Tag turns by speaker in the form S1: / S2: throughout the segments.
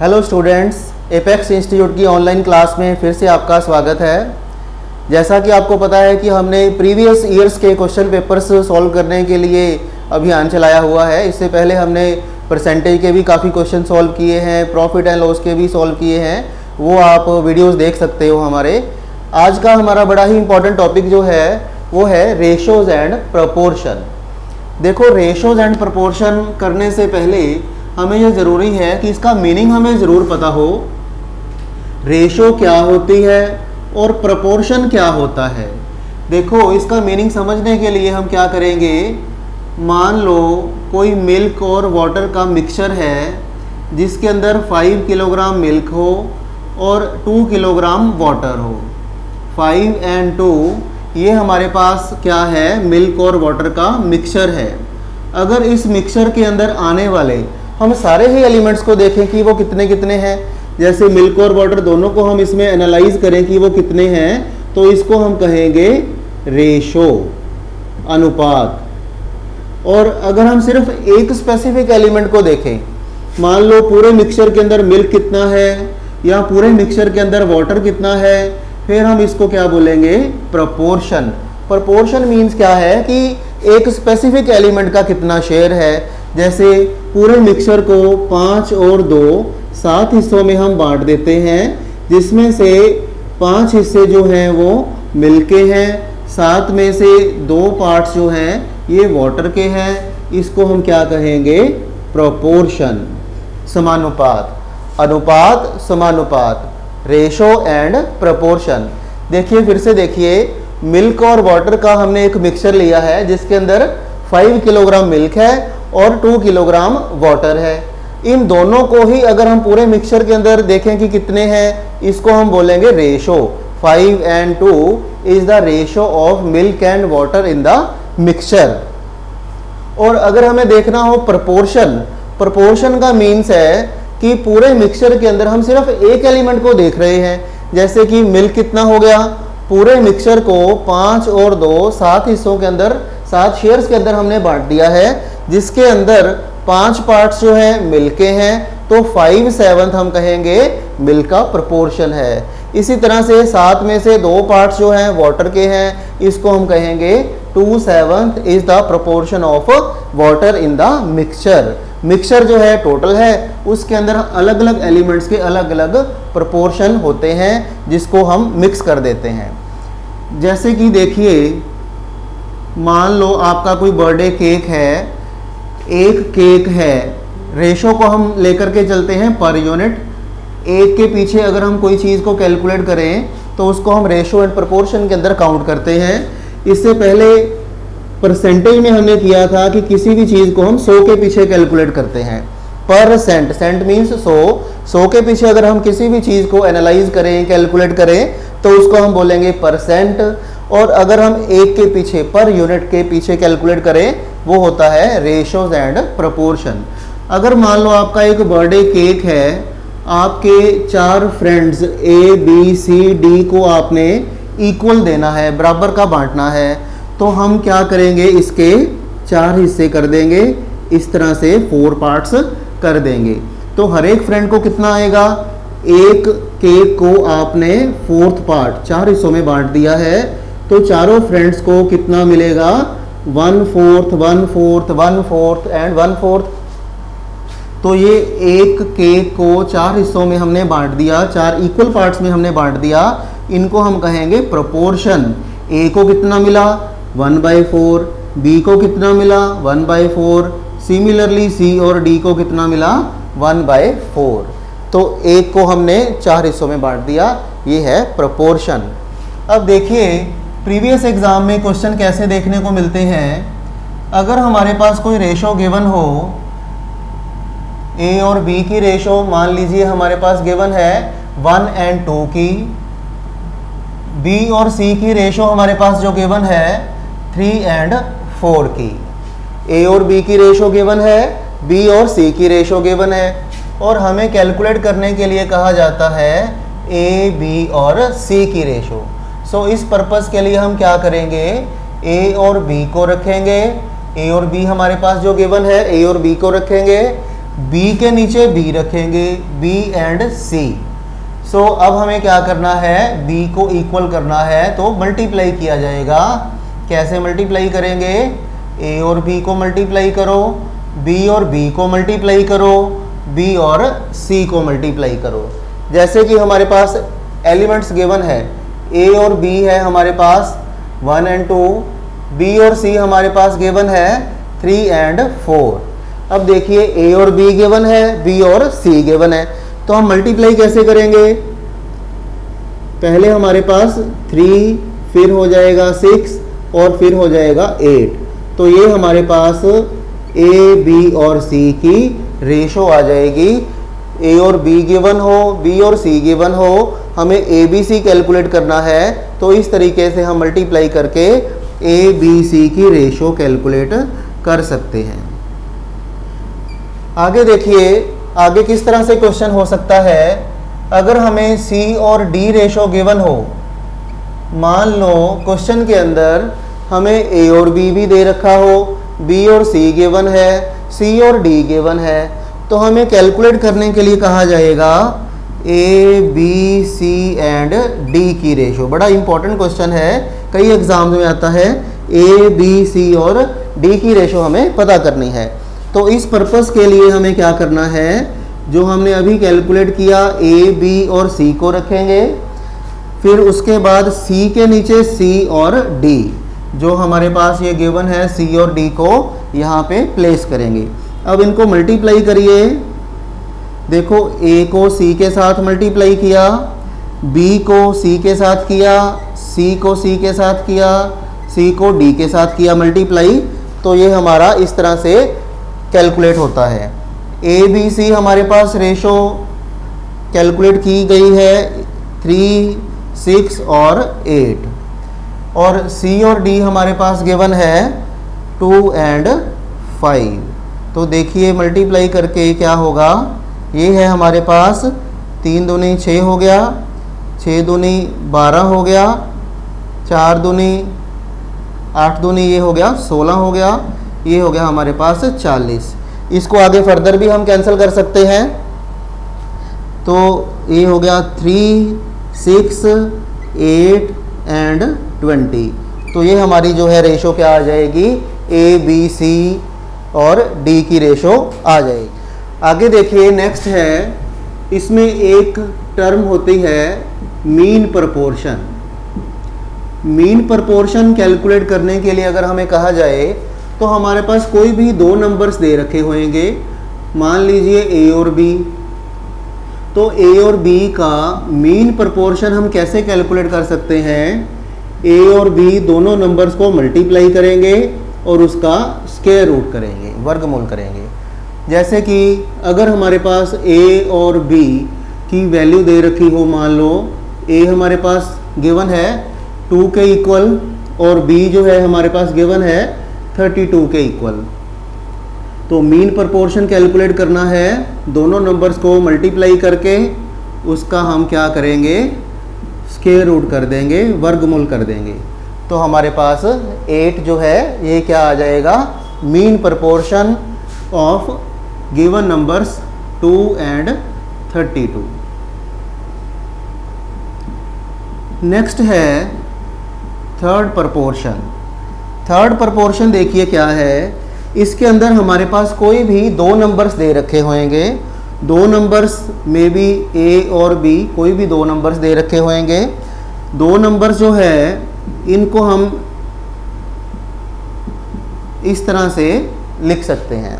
S1: Hello students, apex institute की online class में फिर से आपका स्वागत है। जैसा कि आपको पता है कि हमने प्रीवियस ईयर्स के क्वेश्चन पेपर्स सॉल्व करने के लिए अभियान चलाया हुआ है। इससे पहले हमने परसेंटेज के भी काफ़ी क्वेश्चन सॉल्व किए हैं, प्रॉफिट एंड लॉस के भी सॉल्व किए हैं, वो आप वीडियोस देख सकते हो हमारे। आज का हमारा बड़ा ही इंपॉर्टेंट टॉपिक जो है वो है रेशोज एंड प्रपोर्शन। देखो, रेशोज एंड प्रपोर्शन करने से पहले हमें यह ज़रूरी है कि इसका मीनिंग हमें ज़रूर पता हो। रेशो क्या होती है और प्रपोर्शन क्या होता है। देखो, इसका मीनिंग समझने के लिए हम क्या करेंगे, मान लो कोई मिल्क और वाटर का मिक्सचर है जिसके अंदर 5 किलोग्राम मिल्क हो और 2 किलोग्राम वाटर हो। 5 and 2 ये हमारे पास क्या है, मिल्क और वाटर का मिक्सचर है। अगर इस मिक्सचर के अंदर आने वाले हम सारे ही एलिमेंट्स को देखें कि वो कितने कितने हैं, जैसे मिल्क और वाटर दोनों को हम इसमें एनालाइज करें कि वो कितने हैं, तो इसको हम कहेंगे रेशो, अनुपात। और अगर हम सिर्फ एक स्पेसिफिक एलिमेंट को देखें, मान लो पूरे मिक्सचर के अंदर मिल्क कितना है या पूरे मिक्सचर के अंदर वाटर कितना है, फिर हम इसको क्या बोलेंगे, प्रपोर्शन। प्रपोर्शन मीन्स क्या है कि एक स्पेसिफिक एलिमेंट का कितना शेयर है। जैसे पूरे मिक्सचर को 5 और 2 7 हिस्सों में हम बांट देते हैं, जिसमें से 5 हिस्से जो हैं वो मिल्क के हैं, 7 में से 2 पार्ट्स जो हैं ये वाटर के हैं। इसको हम क्या कहेंगे, प्रोपोर्शन, समानुपात। अनुपात, समानुपात, रेशो एंड प्रपोर्शन। देखिए, फिर से देखिए, मिल्क और वाटर का हमने एक मिक्सचर लिया है जिसके अंदर 5 किलोग्राम मिल्क है और 2 किलोग्राम वाटर है। इन दोनों को ही अगर हम पूरे मिक्सचर के अंदर देखें कि कितने हैं, इसको हम बोलेंगे ratio. 5 and 2 is the ratio of milk and water in the mixture. और अगर हमें देखना हो प्रपोर्शन, प्रपोर्शन का मीन्स है कि पूरे मिक्सचर के अंदर हम सिर्फ एक एलिमेंट को देख रहे हैं। जैसे कि मिल्क कितना हो गया, पूरे मिक्सचर को 5 और 2 7 हिस्सों के अंदर, 7 शेयर्स के अंदर हमने बांट दिया है, जिसके अंदर 5 पार्ट्स जो हैं मिल्क के हैं, तो 5/7 हम कहेंगे मिल्क का प्रपोर्शन है। इसी तरह से 7 में से 2 पार्ट्स जो हैं वाटर के हैं, इसको हम कहेंगे 2/7 is the proportion of water in the mixture. Mixture जो है टोटल है, उसके अंदर अलग अलग एलिमेंट्स के अलग अलग प्रपोर्शन होते हैं जिसको हम मिक्स कर देते हैं। जैसे कि देखिए, मान लो आपका कोई बर्थडे केक है, एक केक है, रेशो को हम लेकर के चलते हैं पर यूनिट। एक के पीछे अगर हम कोई चीज़ को कैलकुलेट करें तो उसको हम रेशो एंड प्रपोर्शन के अंदर काउंट करते हैं। इससे पहले परसेंटेज में हमने किया था कि किसी भी चीज़ को हम 100 के पीछे कैलकुलेट करते हैं। पर सेंट, सेंट मीन्स 100 के पीछे अगर हम किसी भी चीज़ को एनालाइज करें, कैलकुलेट करें, तो उसको हम बोलेंगे परसेंट। और अगर हम एक के पीछे, पर यूनिट के पीछे कैलकुलेट करें, वो होता है रेशोज एंड प्रपोर्शन। अगर मान लो आपका एक बर्थडे केक है, आपके 4 friends A B C D को आपने इक्वल देना है, बराबर का बांटना है, तो हम क्या करेंगे, इसके 4 हिस्से कर देंगे, इस तरह से 4 पार्ट्स कर देंगे। तो हर एक फ्रेंड को कितना आएगा, एक केक को आपने 4th पार्ट 4 हिस्सों में बांट दिया है, तो चारों फ्रेंड्स को कितना मिलेगा, 1/4 1/4 1/4 एंड 1/4। तो ये एक केक को 4 हिस्सों में हमने बांट दिया, 4 इक्वल पार्ट्स में हमने बांट दिया। इनको हम कहेंगे प्रपोर्शन। ए को कितना मिला, 1/4, बी को कितना मिला, 1/4, सिमिलरली सी और डी को कितना मिला, 1/4। तो एक को हमने 4 हिस्सों में बांट दिया, ये है प्रपोर्शन। अब देखिए, प्रीवियस एग्जाम में क्वेश्चन कैसे देखने को मिलते हैं। अगर हमारे पास कोई रेशो गिवन हो, ए और बी की रेशो मान लीजिए हमारे पास गिवन है 1 and 2 की, बी और सी की रेशो हमारे पास जो गिवन है 3 and 4 की। ए और बी की रेशो गिवन है, बी और सी की रेशो गिवन है, और हमें कैलकुलेट करने के लिए कहा जाता है ए, बी और सी की रेशो। सो इस पर्पस के लिए हम क्या करेंगे, ए और बी को रखेंगे, ए और बी हमारे पास जो गिवन है, ए और बी को रखेंगे, बी के नीचे बी रखेंगे, बी एंड सी। सो अब हमें क्या करना है, बी को इक्वल करना है, तो मल्टीप्लाई किया जाएगा। कैसे मल्टीप्लाई करेंगे, ए और बी को मल्टीप्लाई करो, बी और बी को मल्टीप्लाई करो, बी और सी को मल्टीप्लाई करो। जैसे कि हमारे पास एलिमेंट्स गिवन है, ए और बी है हमारे पास 1 एंड 2, बी और सी हमारे पास गिवन है 3 एंड 4। अब देखिए ए और बी गिवन है, बी और सी गिवन है, तो हम मल्टीप्लाई कैसे करेंगे। पहले हमारे पास 3, फिर हो जाएगा 6 और फिर हो जाएगा 8। तो ये हमारे पास ए बी और सी की रेशो आ जाएगी। ए और बी गिवन हो, बी और सी गिवन हो, हमें ए बी सी कैलकुलेट करना है, तो इस तरीके से हम मल्टीप्लाई करके ए बी सी की रेशो कैलकुलेट कर सकते हैं। आगे देखिए, आगे किस तरह से क्वेश्चन हो सकता है। अगर हमें सी और डी रेशो गिवन हो, मान लो क्वेश्चन के अंदर हमें ए और बी भी दे रखा हो, बी और सी गिवन है, सी और डी गिवन है, तो हमें कैलकुलेट करने के लिए कहा जाएगा A B C and D की रेशो। बड़ा इंपॉर्टेंट क्वेश्चन है, कई एग्जाम्स में आता है। ए बी सी और डी की रेशो हमें पता करनी है। तो इस पर्पस के लिए हमें क्या करना है, जो हमने अभी कैलकुलेट किया ए बी और सी को रखेंगे, फिर उसके बाद सी के नीचे सी और डी, जो हमारे पास ये गिवन है सी और डी को यहाँ पे प्लेस करेंगे। अब इनको मल्टीप्लाई करिए। देखो ए को सी के साथ मल्टीप्लाई किया, बी को सी के साथ किया, सी को सी के साथ किया, सी को डी के साथ किया मल्टीप्लाई, तो ये हमारा इस तरह से कैलकुलेट होता है। ए बी सी हमारे पास रेशो कैलकुलेट की गई है 3, 6 और 8, और सी और डी हमारे पास गिवन है 2 एंड 5। तो देखिए मल्टीप्लाई करके क्या होगा, ये है हमारे पास 3 दूनी 6 हो गया, 6 दूनी 12 हो गया, 4 दूनी 8 दूनी ये हो गया 16 हो गया, ये हो गया हमारे पास 40। इसको आगे फर्दर भी हम कैंसिल कर सकते हैं, तो ये हो गया 3, 6, 8 एंड 20। तो ये हमारी जो है रेशो क्या आ जाएगी, ए बी सी और डी की रेशो आ जाएगी। आगे देखिए नेक्स्ट है, इसमें एक टर्म होती है mean proportion. Mean proportion calculate करने के लिए अगर हमें कहा जाए, तो हमारे पास कोई भी दो नंबर्स दे रखे होंगे, मान लीजिए ए और बी। तो ए और बी का मीन प्रपोर्शन हम कैसे कैलकुलेट कर सकते हैं, ए और बी दोनों नंबर्स को मल्टीप्लाई करेंगे और उसका स्क्वायर रूट करेंगे, वर्गमूल करेंगे। जैसे कि अगर हमारे पास ए और बी की वैल्यू दे रखी हो, मान लो ए हमारे पास गिवन है 2 के इक्वल और बी जो है हमारे पास गिवन है 32 के इक्वल। तो मीन प्रपोर्शन कैलकुलेट करना है, दोनों नंबर्स को मल्टीप्लाई करके उसका हम क्या करेंगे, स्क्वायर रूट कर देंगे, वर्गमूल कर देंगे। तो हमारे पास 8 जो है ये क्या आ जाएगा, mean proportion of given numbers 2 and 32। Next है थर्ड प्रपोर्शन। थर्ड प्रपोर्शन देखिए क्या है, इसके अंदर हमारे पास कोई भी दो नंबर्स दे रखे होंगे, दो नंबर्स में भी ए और बी, कोई भी दो नंबर्स दे रखे होंगे। दो नंबर्स जो है इनको हम इस तरह से लिख सकते हैं,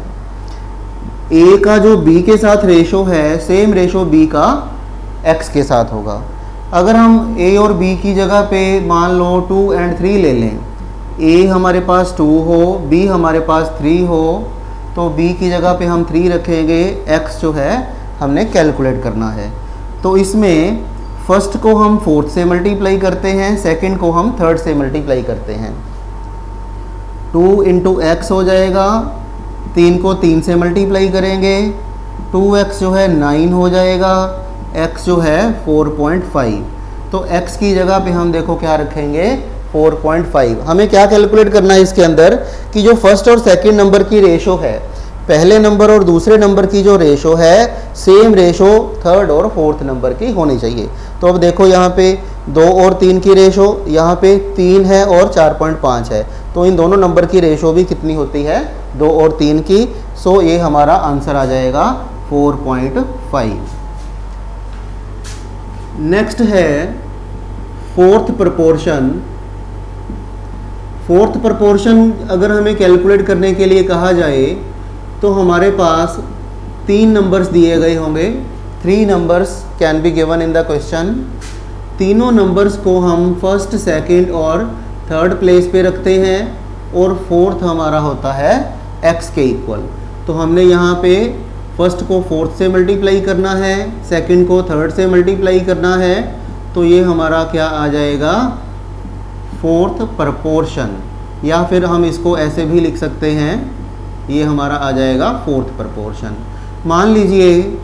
S1: ए का जो बी के साथ रेशो है सेम रेशो बी का एक्स के साथ होगा। अगर हम ए और बी की जगह पे मान लो 2 एंड 3 ले लें, ए हमारे पास 2 हो, बी हमारे पास 3 हो, तो बी की जगह पे हम 3 रखेंगे, एक्स जो है हमने कैलकुलेट करना है। तो इसमें फर्स्ट को हम फोर्थ से मल्टीप्लाई करते हैं, सेकंड को हम थर्ड से मल्टीप्लाई करते हैं। 2 इंटू एक्स हो जाएगा, 3 को 3 से मल्टीप्लाई करेंगे, 2x जो है 9 हो जाएगा, x जो है 4.5। तो x की जगह पे हम देखो क्या रखेंगे 4.5। हमें क्या कैलकुलेट करना है इसके अंदर कि जो फर्स्ट और सेकंड नंबर की रेशो है, पहले नंबर और दूसरे नंबर की जो रेशो है सेम रेशो थर्ड और फोर्थ नंबर की होनी चाहिए। तो अब देखो यहाँ पे 2 और 3 की रेशो, यहाँ पे 3 है और 4.5 है, तो इन दोनों नंबर की रेशो भी कितनी होती है, 2 और 3 की। सो ये हमारा आंसर आ जाएगा 4.5। नेक्स्ट है फोर्थ प्रोपोर्शन। फोर्थ प्रोपोर्शन अगर हमें कैलकुलेट करने के लिए कहा जाए तो हमारे पास 3 नंबर्स दिए गए होंगे। 3 numbers can be given in the question. तीनों नंबर्स को हम फर्स्ट, सेकंड और थर्ड प्लेस पे रखते हैं और फोर्थ हमारा होता है x के इक्वल। तो हमने यहाँ पे फर्स्ट को फोर्थ से मल्टीप्लाई करना है, सेकंड को थर्ड से मल्टीप्लाई करना है, तो ये हमारा क्या आ जाएगा, फोर्थ प्रोपोर्शन। या फिर हम इसको ऐसे भी लिख सकते हैं, ये हमारा आ जाएगा फोर्थ प्रोपोर्शन। मान लीजिए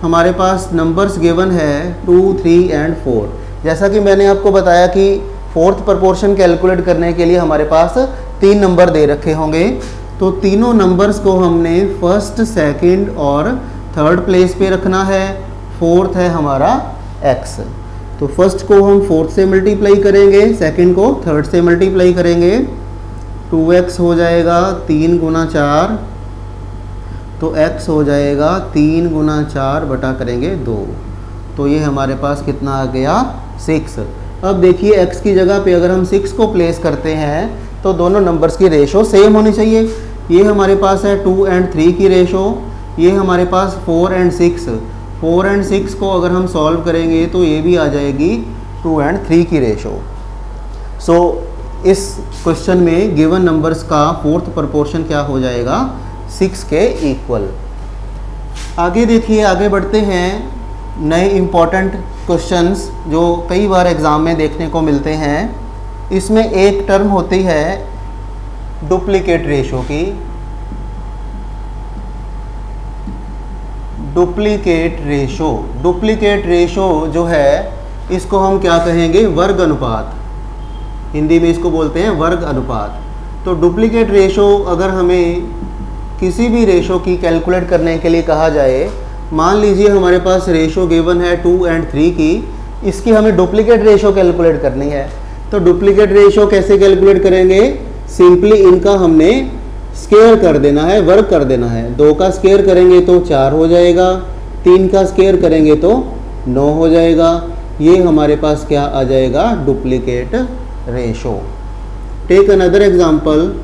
S1: हमारे पास नंबर्स गिवन है 2, 3 एंड 4। जैसा कि मैंने आपको बताया कि फोर्थ प्रोपोर्शन कैलकुलेट करने के लिए हमारे पास 3 नंबर दे रखे होंगे। तो तीनों नंबर्स को हमने फर्स्ट, सेकंड और थर्ड प्लेस पे रखना है। फोर्थ है हमारा x। तो फर्स्ट को हम फोर्थ से मल्टीप्लाई करेंगे, सेकंड को थर्ड से मल्टीप्लाई करेंगे, 2x हो जाएगा 3 गुना 4, तो x हो जाएगा 3 गुना 4 बटा करेंगे 2, तो ये हमारे पास कितना आ गया, 6। अब देखिए x की जगह पे अगर हम 6 को प्लेस करते हैं तो दोनों नंबर्स की रेशो सेम होनी चाहिए। ये हमारे पास है 2 एंड 3 की रेशो, ये हमारे पास 4 एंड 6। 4 एंड 6 को अगर हम सॉल्व करेंगे तो ये भी आ जाएगी 2 एंड 3 की रेशो। सो इस क्वेश्चन में गिवन नंबर्स का फोर्थ प्रोपोर्शन क्या हो जाएगा, 6 के इक्वल। आगे देखिए, आगे बढ़ते हैं। नए इम्पॉर्टेंट क्वेश्चंस जो कई बार एग्ज़ाम में देखने को मिलते हैं, इसमें एक टर्म होती है डुप्लीकेट रेशो की। डुप्लीकेट रेशो जो है इसको हम क्या कहेंगे, वर्ग अनुपात। हिंदी में इसको बोलते हैं वर्ग अनुपात। तो डुप्लीकेट रेशो अगर हमें किसी भी रेशो की कैलकुलेट करने के लिए कहा जाए, मान लीजिए हमारे पास रेशो गिवन है 2 एंड 3 की, इसकी हमें डुप्लीकेट रेशो कैलकुलेट करनी है। तो डुप्लीकेट रेशो कैसे कैलकुलेट करेंगे, सिंपली इनका हमने स्क्वायर कर देना है, वर्ग कर देना है। 2 का स्क्वायर करेंगे तो 4 हो जाएगा, 3 का स्क्वायर करेंगे तो 9 हो जाएगा। ये हमारे पास क्या आ जाएगा, duplicate ratio. Take another example.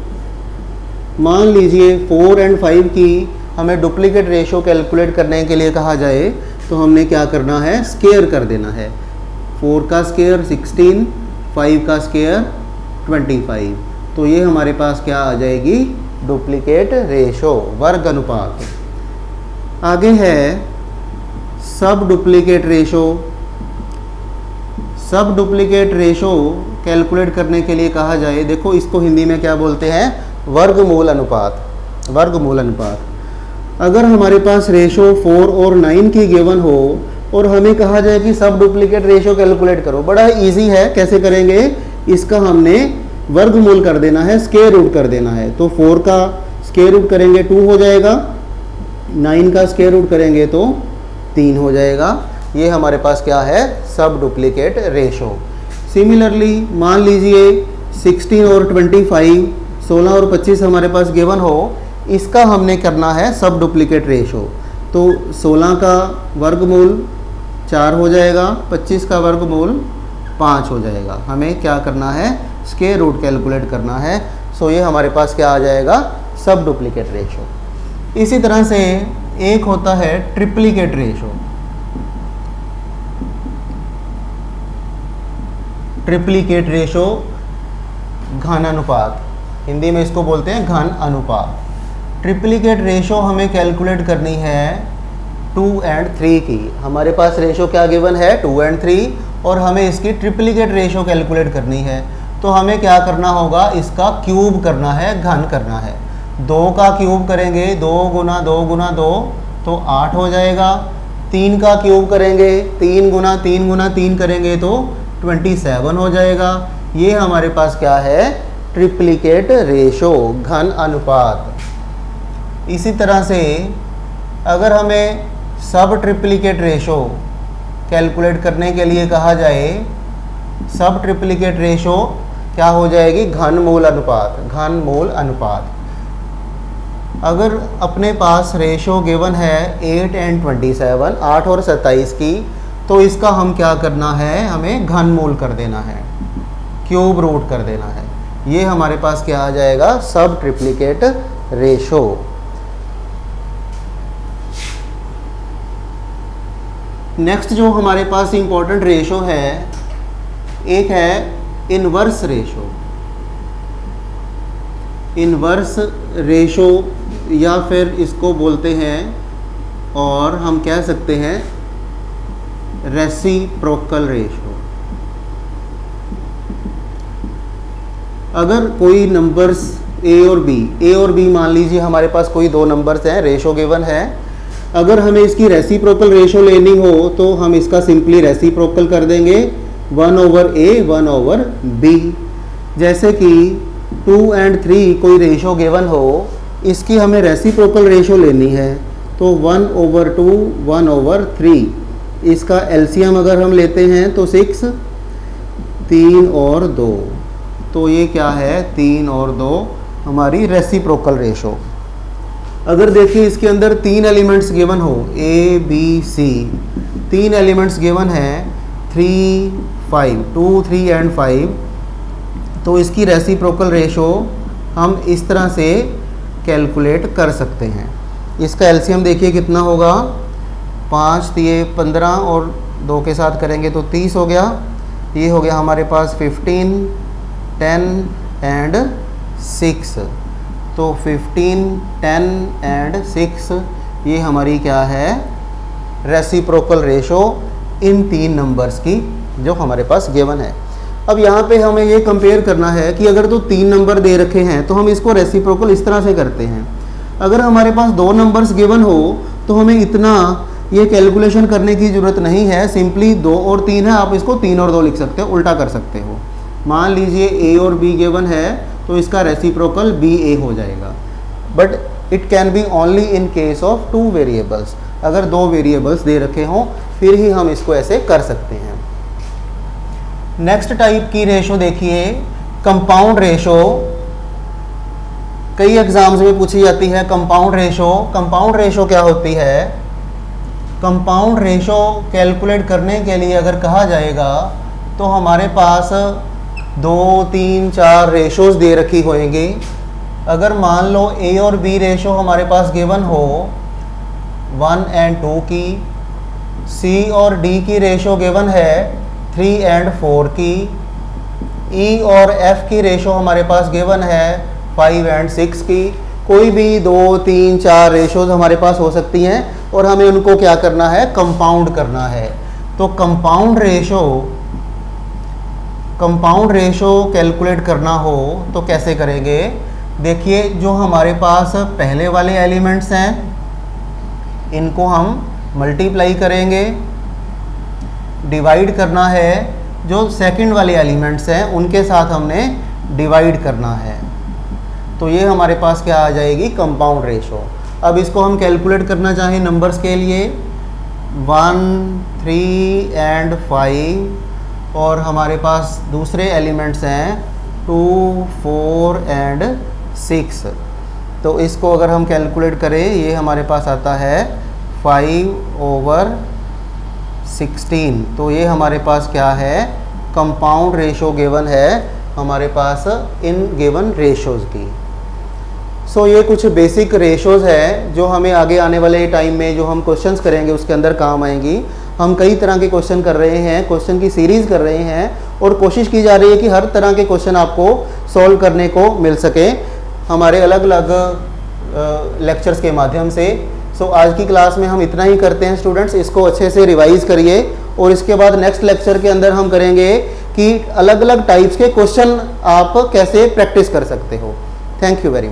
S1: मान लीजिए 4 एंड 5 की हमें डुप्लीकेट रेशो कैलकुलेट करने के लिए कहा जाए तो हमने क्या करना है, स्क्वायर कर देना है। 4 का स्क्वायर 16, 5 का स्क्वायर 25, तो ये हमारे पास क्या आ जाएगी, डुप्लीकेट रेशो, वर्ग अनुपात। आगे है सब डुप्लीकेट रेशो। सब डुप्लीकेट रेशो कैलकुलेट करने के लिए कहा जाए, देखो इसको हिंदी में क्या बोलते हैं, वर्गमूल अनुपात। वर्गमूल अनुपात। अगर हमारे पास रेशो 4 और 9 की गिवन हो और हमें कहा जाए कि सब डुप्लीकेट रेशो कैलकुलेट करो, बड़ा इजी है। कैसे करेंगे, इसका हमने वर्गमूल कर देना है, स्क्वायर रूट कर देना है। तो 4 का स्क्वायर रूट करेंगे 2 हो जाएगा, 9 का स्क्वायर रूट करेंगे तो 3 हो जाएगा। ये हमारे पास क्या है, सब डुप्लीकेट रेशो। सिमिलरली मान लीजिए 16 और 25, 16 और 25 हमारे पास गिवन हो, इसका हमने करना है सब डुप्लीकेट रेशो। तो 16 का वर्गमूल 4 हो जाएगा, 25 का वर्गमूल 5 हो जाएगा। हमें क्या करना है, स्क्वायर रूट कैलकुलेट करना है। सो ये हमारे पास क्या आ जाएगा, सब डुप्लीकेट रेशो। इसी तरह से एक होता है ट्रिप्लीकेट रेशो। ट्रिप्लीकेट रेशो, घन अनुपात, हिंदी में इसको बोलते हैं घन अनुपात। ट्रिप्लीकेट रेशो हमें कैलकुलेट करनी है 2 एंड 3 की। हमारे पास रेशो क्या गिवन है, 2 एंड 3, और हमें इसकी ट्रिप्लीकेट रेशो कैलकुलेट करनी है। तो हमें क्या करना होगा, इसका क्यूब करना है, घन करना है। 2 का क्यूब करेंगे 2 गुना 2 गुना 2 तो 8 हो जाएगा। 3 का क्यूब करेंगे 3 गुना 3 गुना 3 करेंगे तो 27 हो जाएगा। ये हमारे पास क्या है, ट्रिप्लीकेट रेशो, घन अनुपात। इसी तरह से अगर हमें सब ट्रिप्लिकेट रेशो कैलकुलेट करने के लिए कहा जाए, सब ट्रिप्लिकेट रेशो क्या हो जाएगी, घन मूल अनुपात, घन मूल अनुपात। अगर अपने पास रेशो गिवन है 8 and 27, 8 और 27 की, तो इसका हम क्या करना है, हमें घन मूल कर देना है, क्यूब रूट कर देना है। ये हमारे पास क्या आ जाएगा, सब ट्रिप्लिकेट रेशो। नेक्स्ट जो हमारे पास इंपॉर्टेंट रेशो है, एक है इनवर्स रेशो। इनवर्स रेशो या फिर इसको बोलते हैं, और हम कह सकते हैं रेसिप्रोकल रेशो। अगर कोई नंबर्स ए और बी मान लीजिए हमारे पास कोई दो नंबर्स हैं, रेशो गिवन है, अगर हमें इसकी रेसिप्रोकल रेशो लेनी हो तो हम इसका सिंपली रेसिप्रोकल कर देंगे 1/a 1/b। जैसे कि 2 and 3 कोई रेशो गिवन हो, इसकी हमें रेसिप्रोकल रेशो लेनी है, तो 1/2 1/3। इसका एलसीएम अगर हम लेते हैं तो 6, 3 और 2, तो ये क्या है, 3 और 2 हमारी रेसिप्रोकल रेशो। अगर देखिए इसके अंदर 3 एलिमेंट्स गिवन हो, A B C, 3 elements given हैं 3 5, 2 3 and 5, तो इसकी रेसिप्रोकल रेशो हम इस तरह से कैलकुलेट कर सकते हैं। इसका एलसीएम देखिए कितना होगा, 5 3 15 और 2 के साथ करेंगे तो 30 हो गया। ये हो गया हमारे पास 15, 10 and 6, तो 15, 10 and 6 ये हमारी क्या है, रेसिप्रोकल रेशो इन 3 नंबर्स की जो हमारे पास गिवन है। अब यहाँ पे हमें ये कंपेयर करना है कि अगर तो 3 नंबर दे रखे हैं तो हम इसको रेसिप्रोकल इस तरह से करते हैं। अगर हमारे पास 2 नंबर्स गिवन हो तो हमें इतना ये कैलकुलेशन करने की ज़रूरत नहीं है, सिंपली 2 और 3 है, आप इसको 3 और 2 लिख सकते हो, उल्टा कर सकते हो। मान लीजिए ए और बी गिवन है तो इसका रेसिप्रोकल बी ए हो जाएगा, but it can be only in case of 2 variables. अगर 2 वेरिएबल्स दे रखे हों फिर ही हम इसको ऐसे कर सकते हैं। नेक्स्ट टाइप की रेशो देखिए, कंपाउंड रेशो। कई एग्जाम्स में पूछी जाती है कंपाउंड रेशो। कंपाउंड रेशो क्या होती है, कंपाउंड रेशो कैलकुलेट करने के लिए अगर कहा जाएगा तो हमारे पास 2 3 4 रेशोज़ दे रखी होंगी। अगर मान लो ए और बी रेशो हमारे पास गिवन हो 1 and 2 की, सी और डी की रेशो गिवन है 3 and 4 की, ई और एफ की रेशो हमारे पास गिवन है 5 and 6 की। कोई भी 2 3 4 रेशोज़ हमारे पास हो सकती हैं और हमें उनको क्या करना है, कंपाउंड करना है। तो कंपाउंड रेशो कैलकुलेट करना हो तो कैसे करेंगे, देखिए जो हमारे पास पहले वाले एलिमेंट्स हैं इनको हम मल्टीप्लाई करेंगे, डिवाइड करना है, जो सेकंड वाले एलिमेंट्स हैं उनके साथ हमने डिवाइड करना है, तो ये हमारे पास क्या आ जाएगी, कंपाउंड रेशो। अब इसको हम कैलकुलेट करना चाहें नंबर्स के लिए 1 3 and 5, और हमारे पास दूसरे एलिमेंट्स हैं 2 4 and 6, तो इसको अगर हम कैलकुलेट करें ये हमारे पास आता है 5/16, तो ये हमारे पास क्या है, कंपाउंड रेशो गिवन है हमारे पास इन गिवन रेशोज़ की। सो ये कुछ बेसिक रेशोज़ है जो हमें आगे आने वाले टाइम में जो हम क्वेश्चंस करेंगे उसके अंदर काम आएंगी। हम कई तरह के क्वेश्चन कर रहे हैं, क्वेश्चन की सीरीज़ कर रहे हैं और कोशिश की जा रही है कि हर तरह के क्वेश्चन आपको सॉल्व करने को मिल सके हमारे अलग अलग लेक्चर्स के माध्यम से। सो आज की क्लास में हम इतना ही करते हैं स्टूडेंट्स, इसको अच्छे से रिवाइज़ करिए और इसके बाद नेक्स्ट लेक्चर के अंदर हम करेंगे कि अलग अलग टाइप्स के क्वेश्चन आप कैसे प्रैक्टिस कर सकते हो। Thank you very much.